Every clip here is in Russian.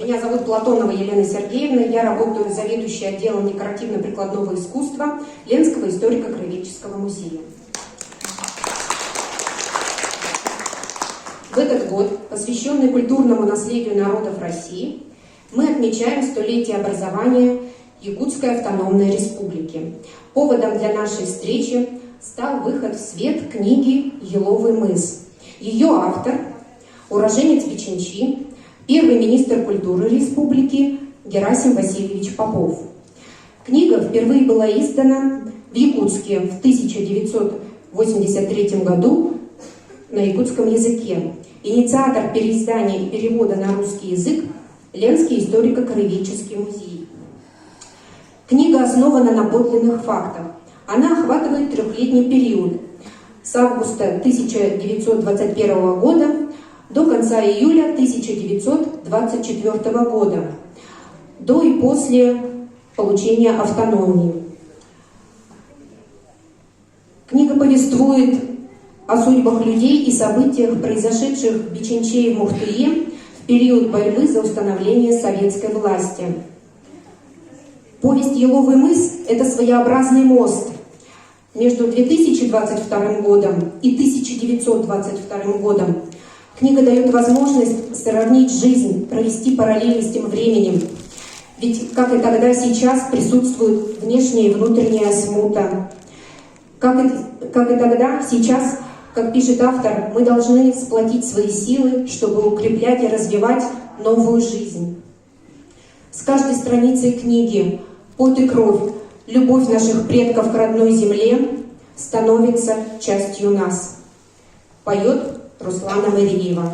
Меня зовут Платонова Елена Сергеевна, я работаю заведующей отделом декоративно-прикладного искусства Ленского историко-краеведческого музея. В этот год, посвященный культурному наследию народов России, мы отмечаем столетие образования Якутской автономной республики. Поводом для нашей встречи стал выход в свет книги «Еловый мыс». Ее автор, уроженец Пичинчи, первый министр культуры республики Герасим Васильевич Попов. Книга впервые была издана в Якутске в 1983 году на якутском языке. Инициатор переиздания и перевода на русский язык – Ленский историко-краеведческий музей. Книга основана на подлинных фактах. Она охватывает трехлетний период с августа 1921 года до конца июля 1924 года, до и после получения автономии. Книга повествует о судьбах людей и событиях, произошедших в Бичинче и Мухтые в период борьбы за установление советской власти. Повесть «Еловый мыс» – это своеобразный мост между 2022 годом и 1922 годом. Книга дает возможность сравнить жизнь, провести параллели с тем временем. Ведь, как и тогда, сейчас присутствует внешняя и внутренняя смута. Как и тогда, сейчас, как пишет автор, мы должны сплотить свои силы, чтобы укреплять и развивать новую жизнь. С каждой страницей книги пот и кровь, любовь наших предков к родной земле становится частью нас. Поет Руслана Мариева.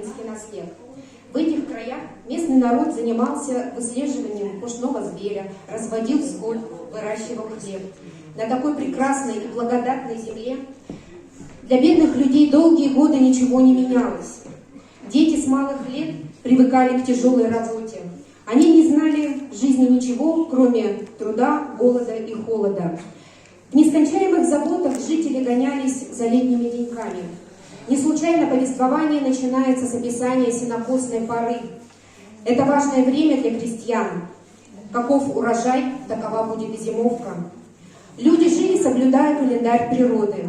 украинский наслед. В этих краях местный народ занимался выслеживанием пушного зверя, разводил скот, выращивал хлеб. На такой прекрасной и благодатной земле для бедных людей долгие годы ничего не менялось. Дети с малых лет привыкали к тяжелой работе. Они не знали в жизни ничего, кроме труда, голода и холода. В нескончаемых заботах жители гонялись за летними деньками. Не случайно повествование начинается с описания сенокосной поры. Это важное время для крестьян. Каков урожай, такова будет и зимовка. Люди жили, соблюдая календарь природы.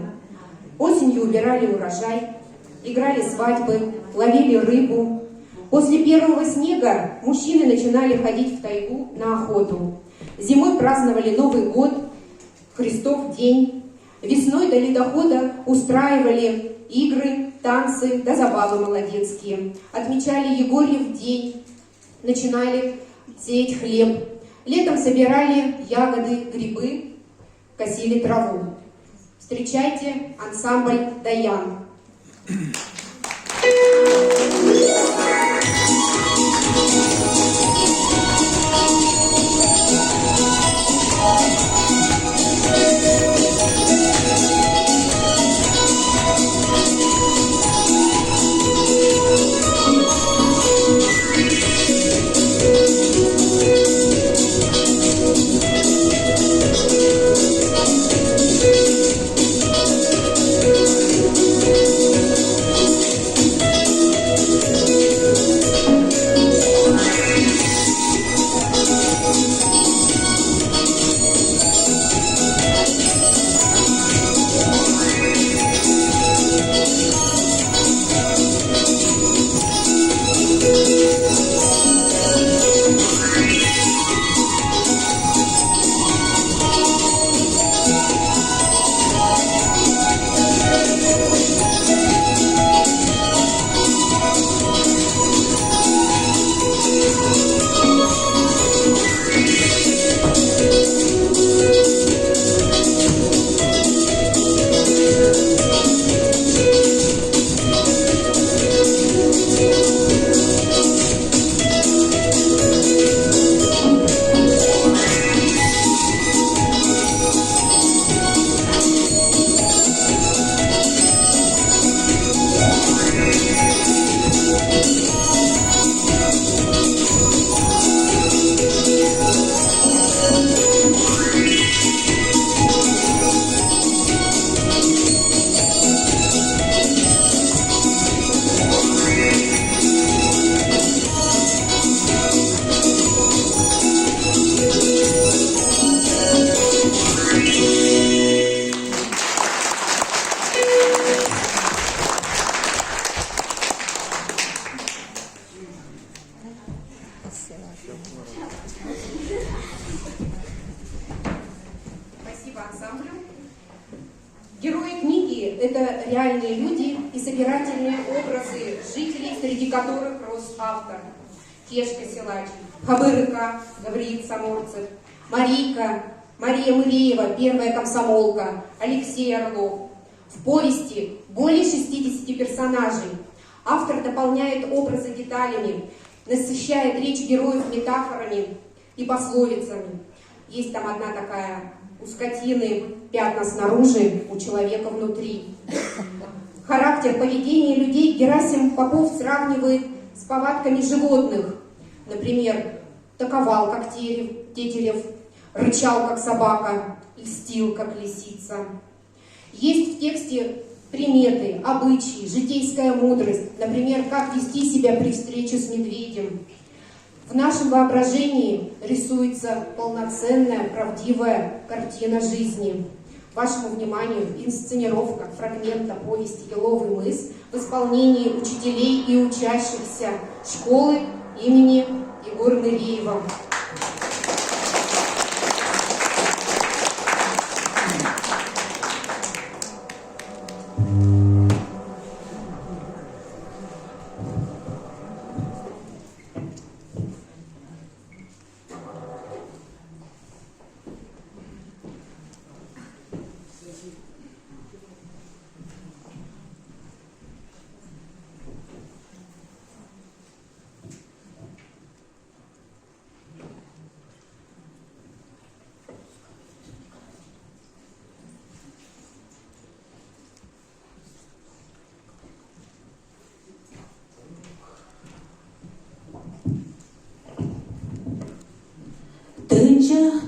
Осенью убирали урожай, играли свадьбы, ловили рыбу. После первого снега мужчины начинали ходить в тайгу на охоту. Зимой праздновали Новый год, Христов день. Весной до ледохода устраивали игры, танцы да забавы молодецкие. Отмечали Егорьев день, начинали сеять хлеб. Летом собирали ягоды, грибы, косили траву. Встречайте ансамбль «Даян». Спасибо ансамблю. Герои книги – это реальные люди и собирательные образы жителей, среди которых рос автор. Кешка Силач, Хабырыка, Гавриил Саморцев, Марийка, Мария Мыреева, первая комсомолка, Алексей Орлов. В повести более 60 персонажей. Автор дополняет образы деталями, насыщает речь героев метафорами и пословицами. Есть там одна такая: у скотины пятна снаружи, у человека внутри. Характер поведения людей Герасим Попов сравнивает с повадками животных. Например, таковал, как тетерев, рычал, как собака, льстил, как лисица. Есть в тексте приметы, обычаи, житейская мудрость. Например, как вести себя при встрече с медведем. В нашем воображении рисуется полноценная, правдивая картина жизни. Вашему вниманию инсценировка фрагмента повести «Еловый мыс» в исполнении учителей и учащихся школы имени Егора Ныреева.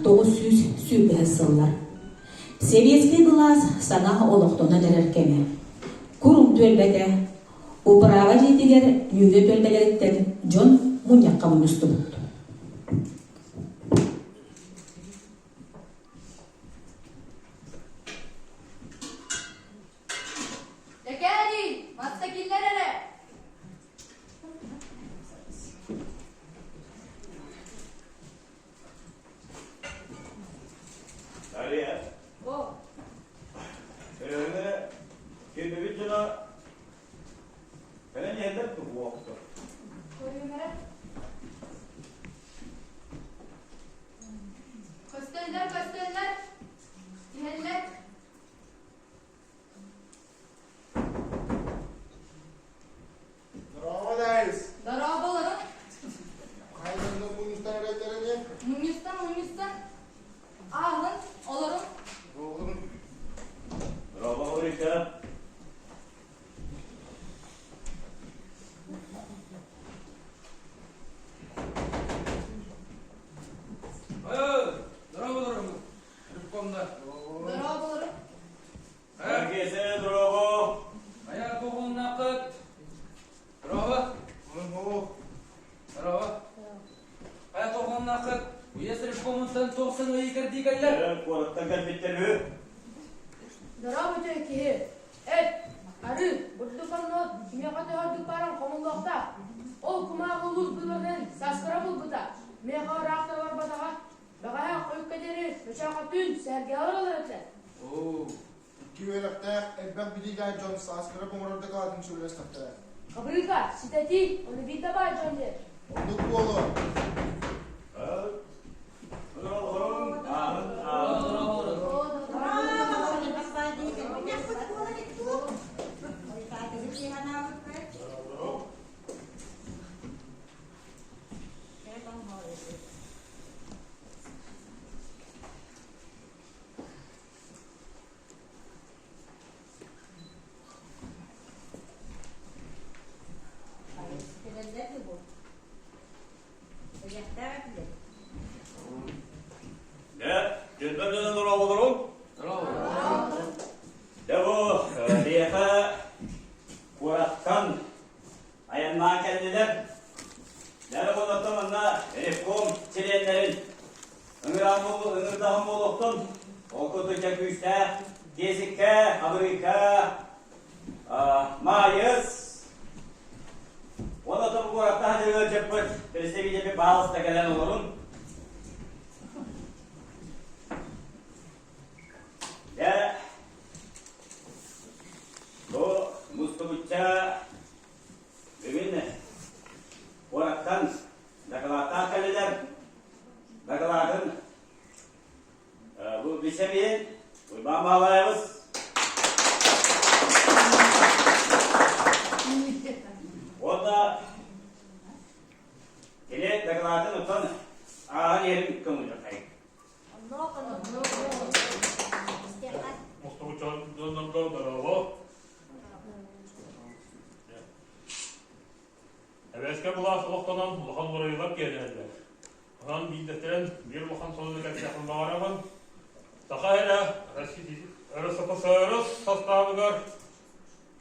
900 сүйбе сыллар. Советский глаз сана олықтона дәреркеме. Курум төлбәді, управа жетігер үйге төлбәлеріттен жон мұньяққа мұнысты бұлды. Fabrica, sitati, on evita mai Johnny.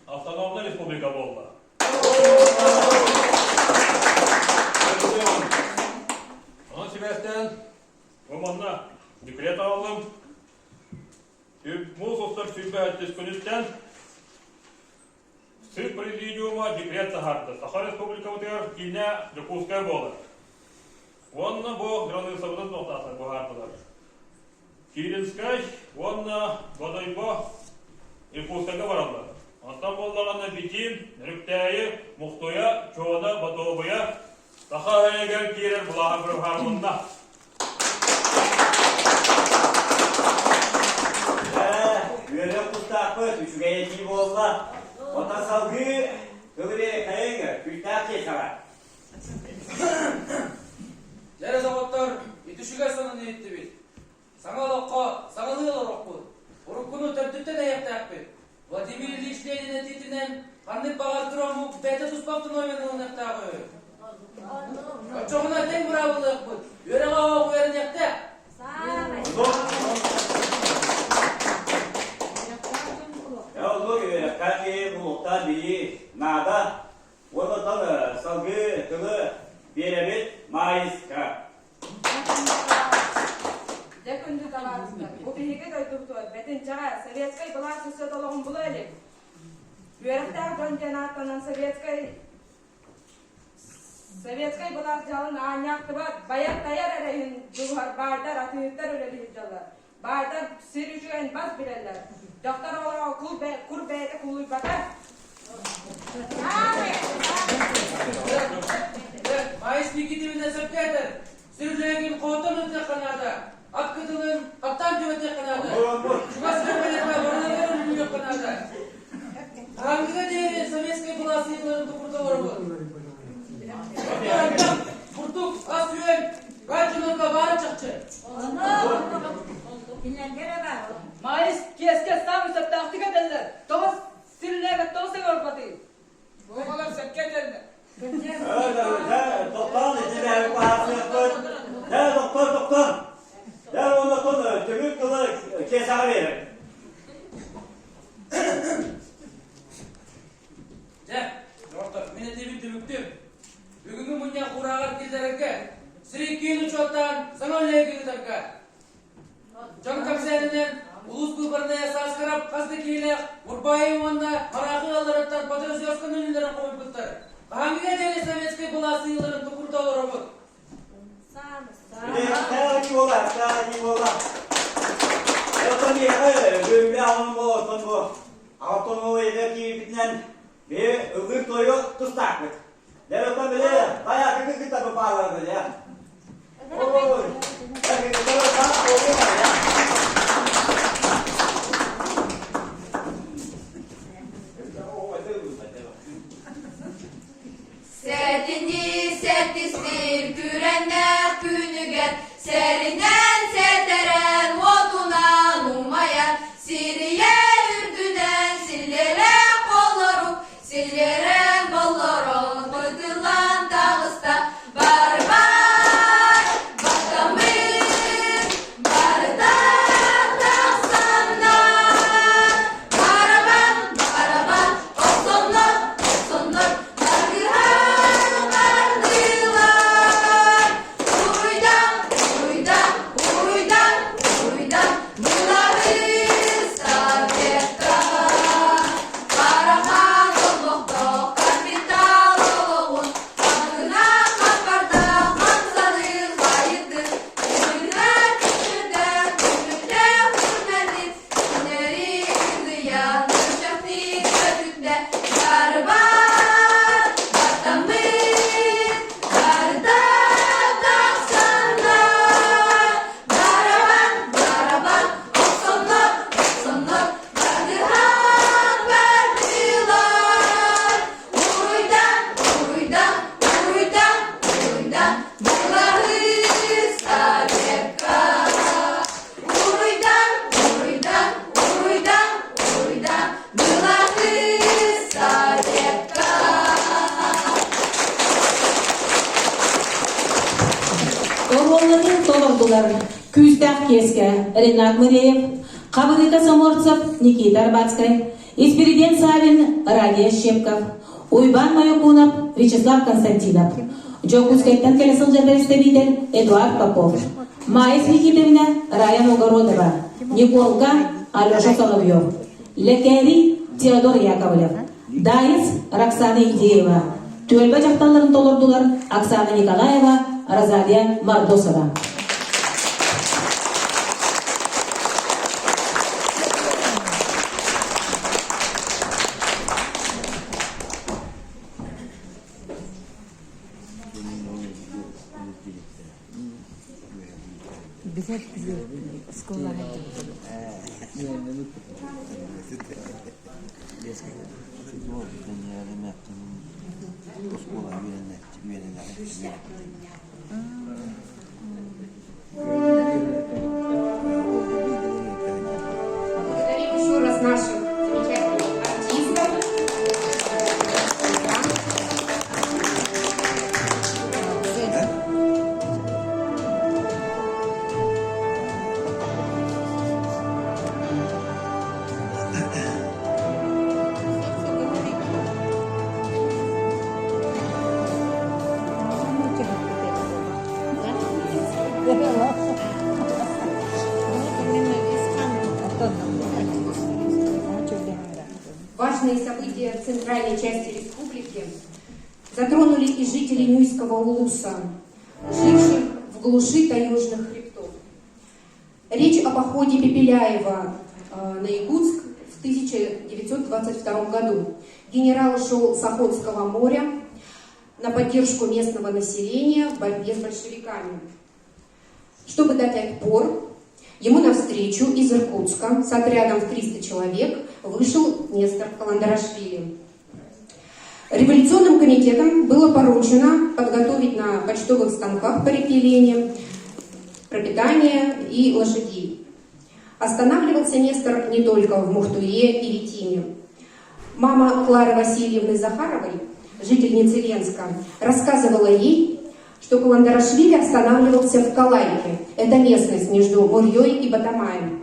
Автономная республика Волга. Onun sebepten Roman'da dekret aldım. Bu soslar sübbe ettiğiniz gününden Sırp Президиума dekret sahardı. Sakha Respublika Utyar yine Yakutskaya Volga. Onunla bu Granlı Sabı'nın noktası bu hardılar. Kirinskay, onunla Vadayba Yakutskaya varallar. Астан болдағанда битим, нүктәйі, мұқтоя, чоғына, батуыбыя, тақа әйгер керер бұлаға бір хармында. Үйері құстақпы, үшіге еті болла. Ота салғы, көбірі қайыңыр, күштақ кешаға. Ләрі заводтар, етішіге саны не етті бет. Саңалыққа, саңалығылар оқпыл. Ұрыққыны тәртіптен аяқты әқпет. Владимир Ильич Ленин титинен қаннық бағар тұраму бәті тұспақты нойменің ұнақтағы. Çoğuna ten bravo. Yöre hava koyarın yakta. тылы беремет майыска. Декунду таларыстар. Убиге дойтукту. Бетин жага советский была сосудалыгын бул элек. Бүйрөктөр жонжанаттан советский была жалын аняктыбат. Баяк таяр эрейин жугар байдар атыйыттар өлелип жалар. Байдар сирүжүген баз билелер. Доктор оларға кур бәйді кулуй батар. Майыс Никитовна Сапкетер, Сюржегин Котон өте қанады, Апкетылын Аптан өте қанады, Шугас Бербелетме Борнавер өте қанады. Аңғыға дейін советский была сыйларын тұқырталары бұл. Құртук, ас үйен, ғайчыларға бары чықчы. Майыс кеске самысып тақтыға дәлдер. Тоғыз сирілеге тоғысы көрпаты. Оғалар сәпке дәлдер. Doktor, içine bahsediyor. Doktor. Ya onu konu, tümük kılı keser verir. Доктор, мен тебин түбүктүм. Бүгүнкү мунья курагар килдерекке, сирик кийин учоттан саңолеги гыдарка. Жон комиссаринен улус кылбарная саскарап казды кийлек, Урбаев онда маракы алараттан патриотский үнүлөрүн коюп кыттыр. Хангыга және советский была сыйларын тукурталары бут. Сәлі бола. Өтін егі, жөмбе ауын бұл. Алтын егі кейбітінен үгір тойы тұстақ бұд. Дәл өтін біле, баяғы кітабы бағыларды, я. Ой, кітабы саңа қолы бар, я. Sertindi sertistir kürenler günügen serinden seteren otunan umayan Siriye ürdüden sillere kolları sillere balları bıdılan dağısta barbar bakamır bardak dağsanlar baraban osonlar Кюстах Кеска, Ренат Мыреев, Кабырика Саморцев, Никита Арбатская, Испириден Савин, Радия Щепков, Уйбан Майокунов, Вячеслав Константинов, Джокускайттан келесыл жерлестебитен Эдуард Попов, Майс Никитовна, Рая Огородова, Николка, Алеша Соловьев, Лекери, Теодор Яковлев, Дайс, Роксана Идеева, Тюльба жақталарын толырдылар, Оксана Николаева, Розалия Мардосова. Благодарим еще раз наших замечательных артистов. важные события центральной части республики затронули и жителей Нюйского улуса, живших в глуши таежных хребтов. Речь о походе Пепеляева на Якутск в 1922 году. Генерал шел с Охотского моря на поддержку местного населения в борьбе с большевиками. Чтобы дать отпор, ему навстречу из Иркутска с отрядом в 300 человек вышел Нестор Каландарашвили. Революционным комитетом было поручено подготовить на почтовых станках по реке Лени пропитание и лошадей. Останавливался Нестор не только в Мухтуе и Витине. Мама Клары Васильевны Захаровой, жительницы Ленска, рассказывала ей, что Каландарашвили останавливался в Калайке. Это местность между Мурьей и Батамаем.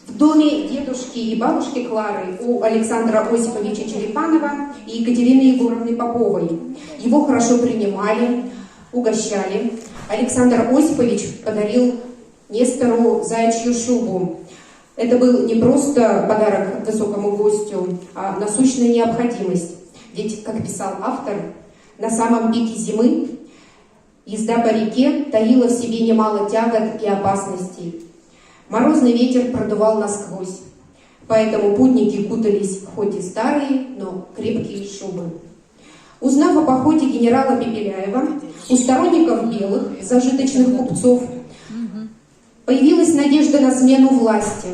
В доме дедушки и бабушки Клары у Александра Осиповича Черепанова и Екатерины Егоровны Поповой. Его хорошо принимали, угощали. Александр Осипович подарил Нестору заячью шубу. Это был не просто подарок высокому гостю, а насущная необходимость. Ведь, как писал автор, на самом пике зимы езда по реке таила в себе немало тягот и опасностей. Морозный ветер продувал насквозь, поэтому путники кутались хоть и старые, но крепкие шубы. Узнав о походе генерала Пепеляева, у сторонников белых, зажиточных купцов, появилась надежда на смену власти.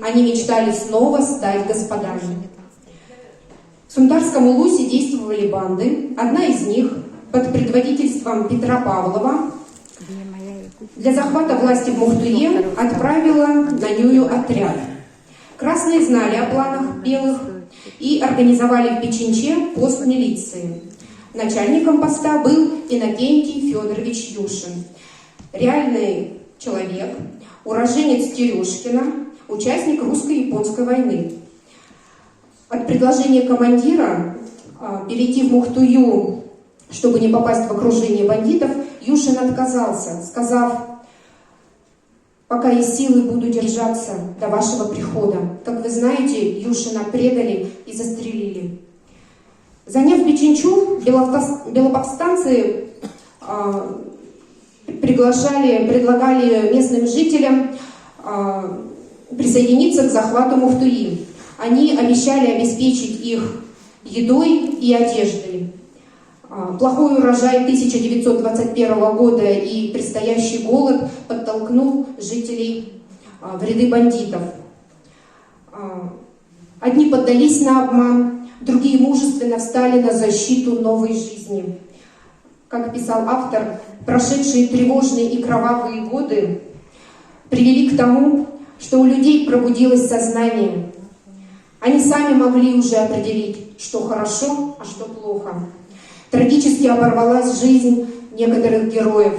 Они мечтали снова стать господами. В Сунтарском улусе действовали банды. Одна из них, под предводительством Петра Павлова, для захвата власти в Мухтуе отправила на Нюю отряд. Красные знали о планах белых и организовали в Печенче пост милиции. Начальником поста был Иннокентий Федорович Юшин. Реальный человек, уроженец Терешкина, участник русско-японской войны. От предложения командира перейти в Мухтую, чтобы не попасть в окружение бандитов, Юшин отказался, сказав: «Пока есть силы, буду держаться до вашего прихода». Как вы знаете, Юшина предали и застрелили. Заняв Печенчу, белоповстанцы предлагали местным жителям присоединиться к захвату Мухтуи. Они обещали обеспечить их едой и одеждой. Плохой урожай 1921 года и предстоящий голод подтолкнул жителей в ряды бандитов. Одни поддались на обман, другие мужественно встали на защиту новой жизни. Как писал автор, прошедшие тревожные и кровавые годы привели к тому, что у людей пробудилось сознание. Они сами могли уже определить, что хорошо, а что плохо. Трагически оборвалась жизнь некоторых героев.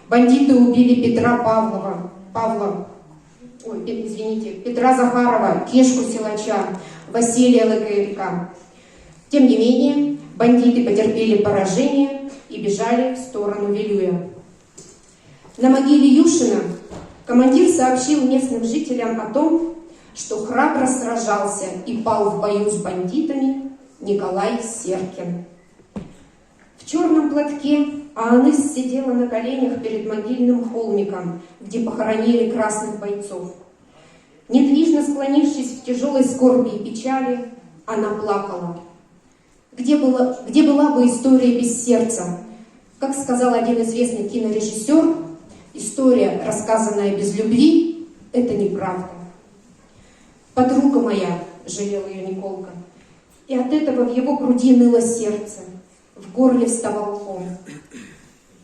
Бандиты убили Петра Петра Захарова, Кешку Силача, Василия Лыкарика. Тем не менее, бандиты потерпели поражение и бежали в сторону Вилюя. На могиле Юшина командир сообщил местным жителям о том, что храбро сражался и пал в бою с бандитами Николай Серкин. В черном платке Ааныс сидела на коленях перед могильным холмиком, где похоронили красных бойцов. Недвижно склонившись в тяжелой скорби и печали, она плакала. Где была бы история без сердца? Как сказал один известный кинорежиссер, история, рассказанная без любви, это неправда. «Подруга моя», — жалела ее Николка, и от этого в его груди ныло сердце, в горле вставал ком.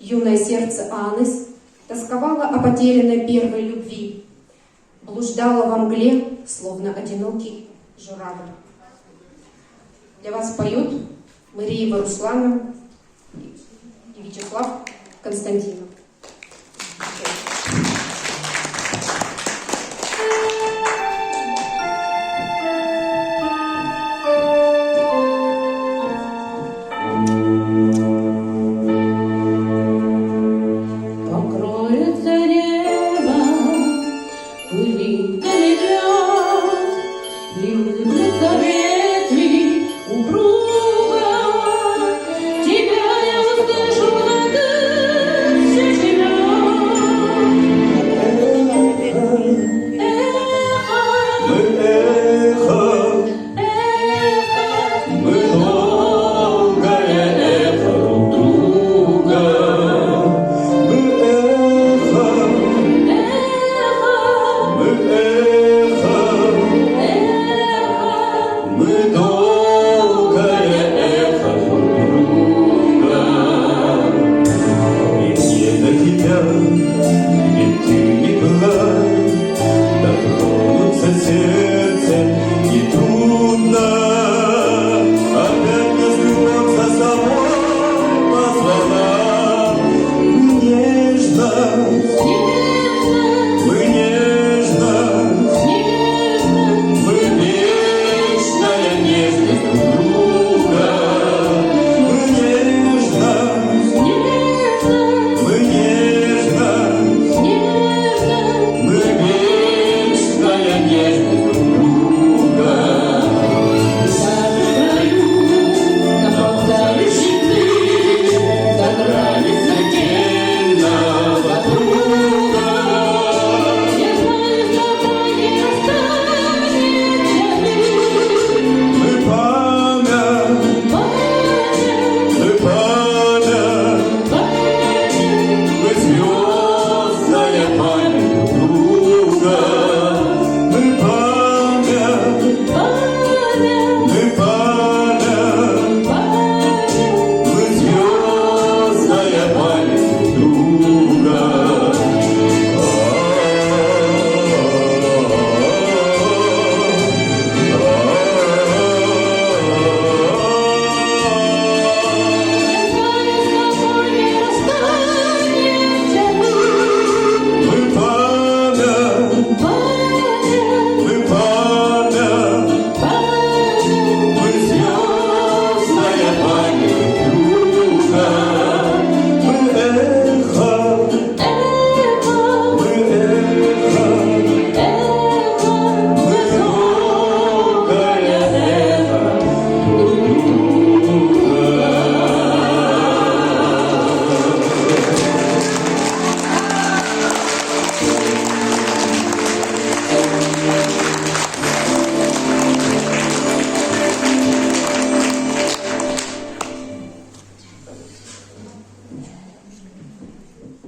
Юное сердце Ааныс тосковало о потерянной первой любви, блуждало во мгле, словно одинокий журавль. Для вас поют Мариева Руслана и Вячеслав Константинов. Покроется небо пылинками грез, и улыбнется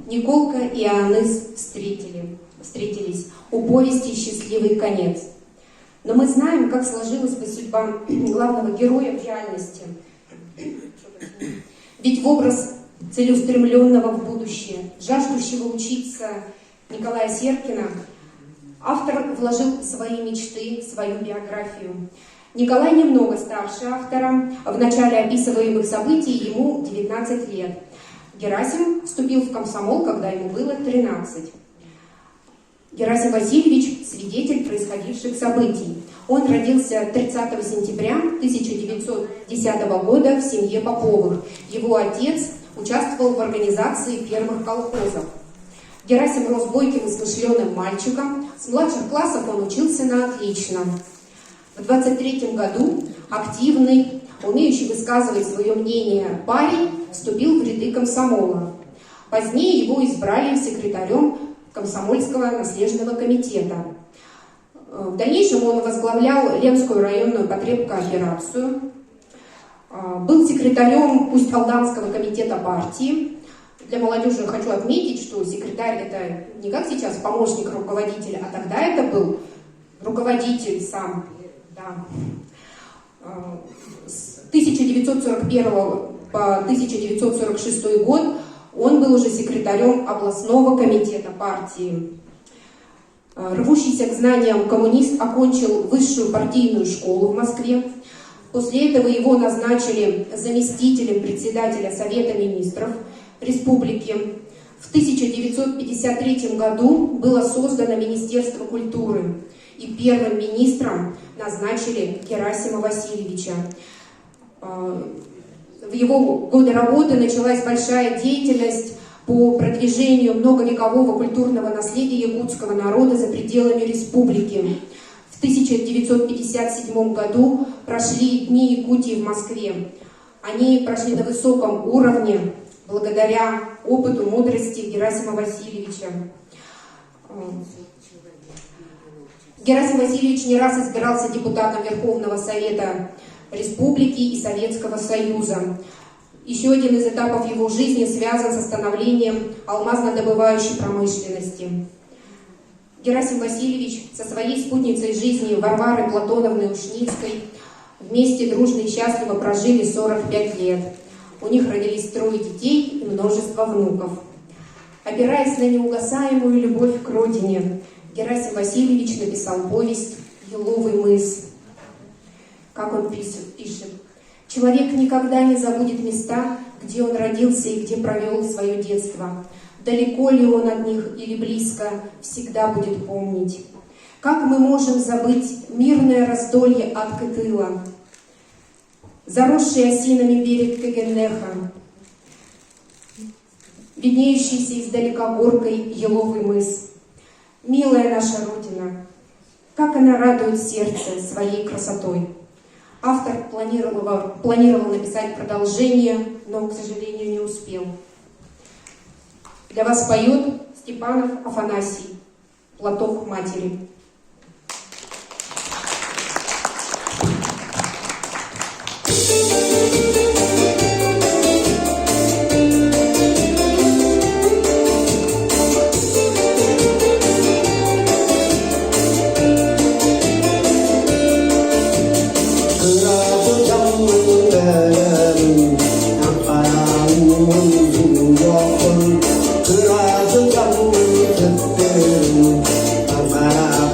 Николка и Аныс встретились. У повести «Счастливый конец». Но мы знаем, как сложилась бы судьба главного героя в реальности. Ведь в образ целеустремленного в будущее, жаждущего учиться Николая Серкина, автор вложил свои мечты, свою биографию. Николай немного старше автора. В начале описываемых событий ему 19 лет. Герасим вступил в комсомол, когда ему было 13. Герасим Васильевич – свидетель происходивших событий. Он родился 30 сентября 1910 года в семье Поповых. Его отец участвовал в организации первых колхозов. Герасим рос бойким и смышленым мальчиком. С младших классов он учился на отлично. В 23 году активный, умеющий высказывать свое мнение парень вступил в ряды комсомола. Позднее его избрали секретарем комсомольского наследного комитета. В дальнейшем он возглавлял Ленскую районную потребкооперацию, был секретарем Усть-Алданского комитета партии. Для молодежи хочу отметить, что секретарь это не как сейчас помощник руководителя, а тогда это был руководитель сам. Да. С 1941 по 1946 год он был уже секретарем областного комитета партии. Рвущийся к знаниям коммунист окончил высшую партийную школу в Москве. После этого его назначили заместителем председателя Совета министров республики. В 1953 году было создано Министерство культуры, и первым министром назначили Герасима Васильевича. В его годы работы началась большая деятельность по продвижению многовекового культурного наследия якутского народа за пределами республики. В 1957 году прошли Дни Якутии в Москве. Они прошли на высоком уровне благодаря опыту, мудрости Герасима Васильевича. Герасим Васильевич не раз избирался депутатом Верховного Совета Республики и Советского Союза. Еще один из этапов его жизни связан с становлением алмазно-добывающей промышленности. Герасим Васильевич со своей спутницей жизни Варварой Платоновной Ушницкой вместе дружно и счастливо прожили 45 лет. У них родились 3 детей и множество внуков. Опираясь на неугасаемую любовь к родине, Герасим Васильевич написал повесть «Еловый мыс». Как он пишет: «Человек никогда не забудет места, где он родился и где провел свое детство. Далеко ли он от них или близко, всегда будет помнить. Как мы можем забыть мирное раздолье от Кытыла, заросший осинами берег Кагенеха, виднеющийся издалека горкой еловый мыс. Милая наша Родина, как она радует сердце своей красотой». Автор планировал написать продолжение, но, к сожалению, не успел. Для вас поет Степанов Афанасий, «Платок матери». 그라서 잡는 그때는 아마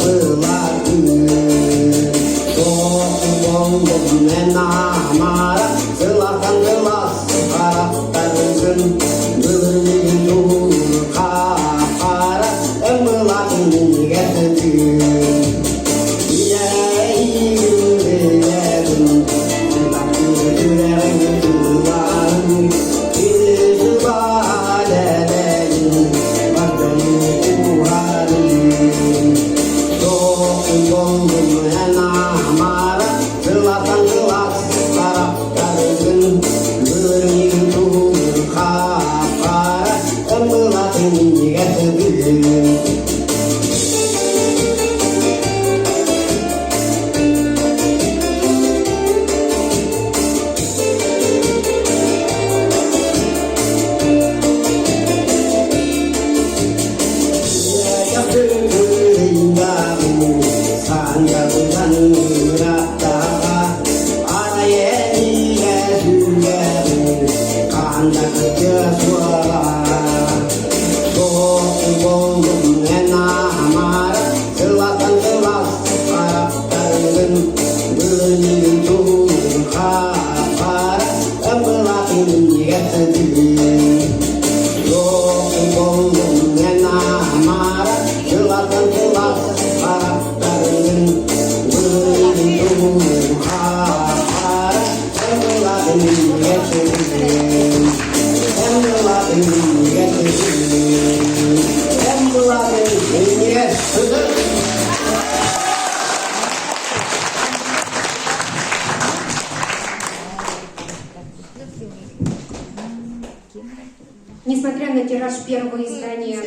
Несмотря на тираж первого издания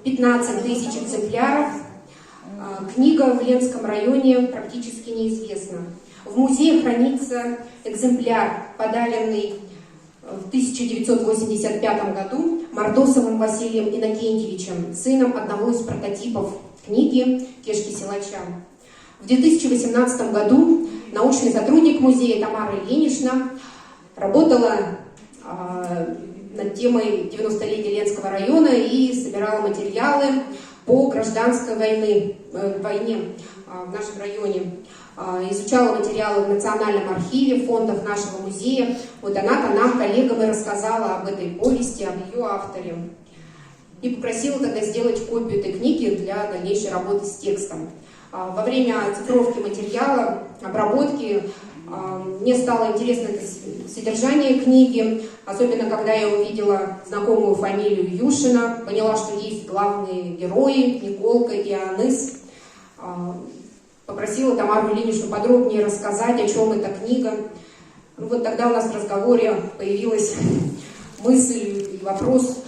15 тысяч экземпляров, книга в Ленском районе практически неизвестна. В музее хранится экземпляр, подаренный в 1985 году Мордосовым Василием Иннокентьевичем, сыном одного из прототипов книги «Кешки-силача». В 2018 году научный сотрудник музея Тамара Ильинична работала над темой 90-летия Ленского района и собирала материалы по гражданской войне в нашем районе. Изучала материалы в Национальном архиве, в фондах нашего музея. Вот она-то нам, коллегам, и рассказала об этой повести, об ее авторе. И попросила тогда сделать копию этой книги для дальнейшей работы с текстом. Во время оцифровки материала, обработки, мне стало интересно это содержание книги, особенно когда я увидела знакомую фамилию Юшина, поняла, что есть главные герои Николка и Аныс. Попросила Тамару Ильиничну подробнее рассказать, о чем эта книга. Ну, вот тогда у нас в разговоре появилась мысль и вопрос,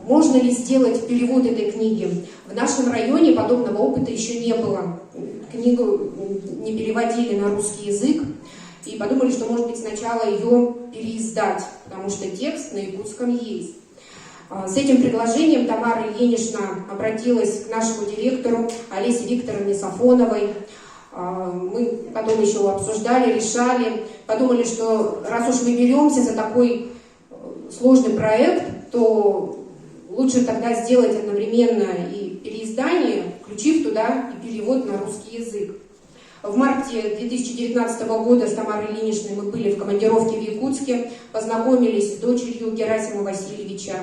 можно ли сделать перевод этой книги. В нашем районе подобного опыта еще не было. Книгу не переводили на русский язык. И подумали, что, может быть, сначала ее переиздать, потому что текст на якутском есть. С этим предложением Тамара Ильинична обратилась к нашему директору Олесе Викторовне Сафоновой. Мы потом еще обсуждали, решали, подумали, что раз уж мы беремся за такой сложный проект, то лучше тогда сделать одновременно и переиздание, включив туда и перевод на русский язык. В марте 2019 года с Тамарой Ильиничной мы были в командировке в Якутске, познакомились с дочерью Герасима Васильевича,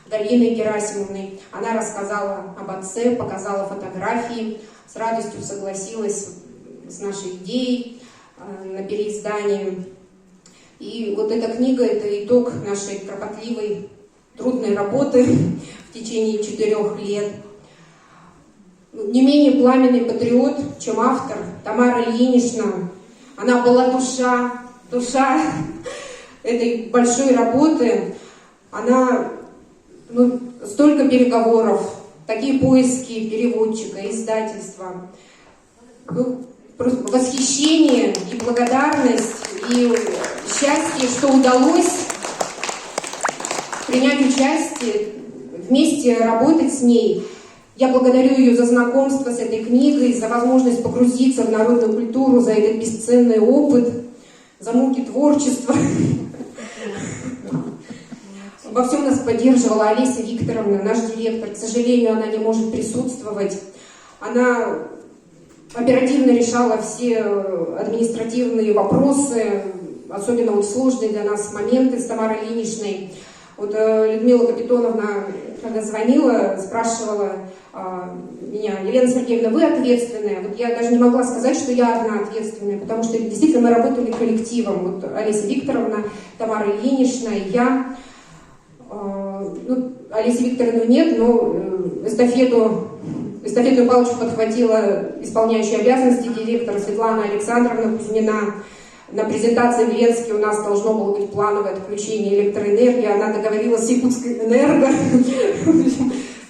Галиной Герасимовной. Она рассказала об отце, показала фотографии, с радостью согласилась с нашей идеей на переиздание. И вот эта книга – это итог нашей кропотливой, трудной работы в течение 4 лет. Не менее пламенный патриот, чем автор, Тамара Ильинична. Она была душа этой большой работы. Она, столько переговоров, такие поиски переводчика, издательства. Просто восхищение и благодарность, и счастье, что удалось принять участие, вместе работать с ней. Я благодарю ее за знакомство с этой книгой, за возможность погрузиться в народную культуру, за этот бесценный опыт, за муки творчества. Во всем нас поддерживала Олеся Викторовна, наш директор. К сожалению, она не может присутствовать. Она оперативно решала все административные вопросы, особенно вот сложные для нас моменты с Тамарой Ильиничной. Вот Людмила Капитоновна, когда звонила, спрашивала меня: Елена Сергеевна, вы ответственная? Вот я даже не могла сказать, что я одна ответственная, потому что действительно мы работали коллективом. Вот Олеся Викторовна, Тамара Ильинична и я. Олеси Викторовны нет, но эстафетную палочку подхватила исполняющая обязанности директора Светлана Александровна Кузьмина. На презентации в Ленске у нас должно было быть плановое отключение электроэнергии. Она договорилась с Якутской энерго.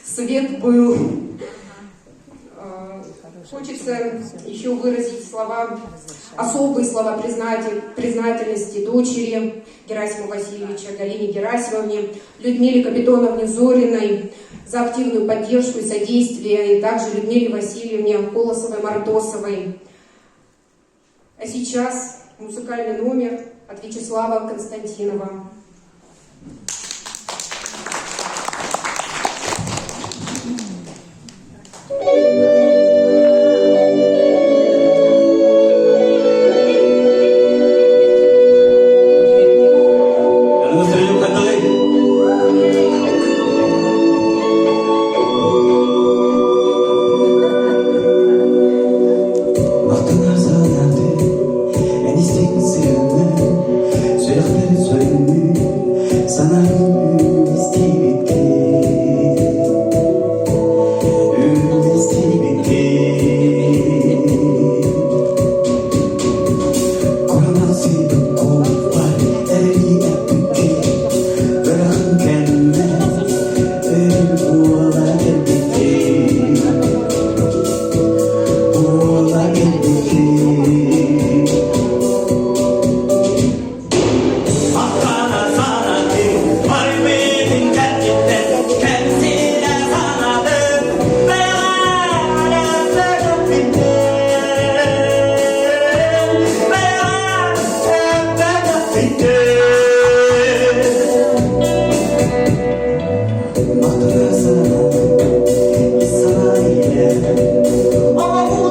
Свет был. Хочется еще выразить особые слова признательности дочери Герасима Васильевича, Галине Герасимовне, Людмиле Капитоновне Зориной за активную поддержку и содействие, и также Людмиле Васильевне Колосовой-Мордосовой. А сейчас музыкальный номер от Вячеслава Константинова.